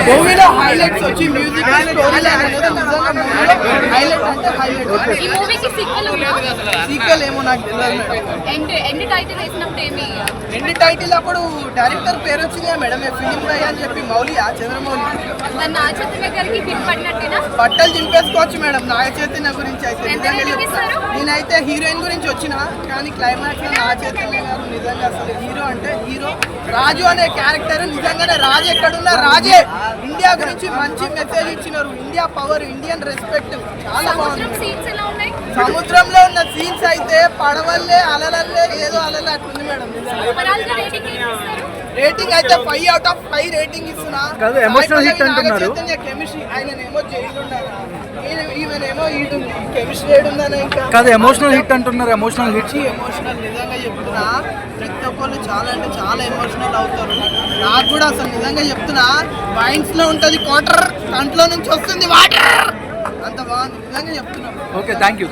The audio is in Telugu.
మూవీలో హైలైట్స్ వచ్చి మ్యూజిక్ స్టోరీ లైన్ అనేది నిజంగా మూవీలో హైలైట్ అంటే హైలైట్. ఈ మూవీకి సీక్వెల్ ఏమో నాకు తెలియదు మేడం. ఎండ్ టైటిల్ వేసినప్పుడు ఏమి ఎండ్ టైటిల్ అప్పుడు డైరెక్టర్ పేరు వచ్చింది మేడం, ఫిలిం రై అని చెప్పి మౌలి చంద్రమౌళి. నాగ చైతన్య గారికి హిట్ పడినట్టేనా? బట్టలు చింపేసుకోవచ్చు మేడం నాగ చైతన్య గురించి అయితే. నేనైతే హీరోయిన్ గురించి వచ్చిన కానీ క్లైమాక్స్ లో నాగ చైతన్య గారు నిజంగా అసలు హీరో అంటే హీరో. రాజు అనే క్యారెక్టర్ నిజంగానే రాజు ఎక్కడున్నా రాజే. ఇండియా గురించి మంచి మెసేజ్ ఇచ్చినారు. ఇండియా పవర్, ఇండియన్ రెస్పెక్ట్ చాలా బాగుంది. సముద్రంలో ఉన్న సీన్స్ అయితే పడవల్లే అలలల్లే ఏదో అలలు అట్లుంది మేడం. రేటింగ్ అయితే 5 out of 5 రేటింగ్ ఇస్తున్నా. కెమిస్ట్రీ ఆయనేమో జైలు ఉండాలి, ఈమెనేమో ఈడుంది కెమిస్ట్రీ ఏడుందని ఇంకా కాదు ఎమోషనల్ హిట్ అంటున్నారు. ఎమోషనల్ హిట్ ఎమోషనల్ నిజంగా చెప్తున్నా. ప్రతి ఒక్కళ్ళు చాలా అంటే చాలా ఎమోషనల్ అవుతారు. నాకు కూడా అసలు నిజంగా చెప్తున్నా మైండ్స్ లో ఉంటది క్వార్టర్, కంట్లో నుంచి వస్తుంది వాటర్. అంత బాగుంది నిజంగా చెప్తున్నా. Okay, thank you.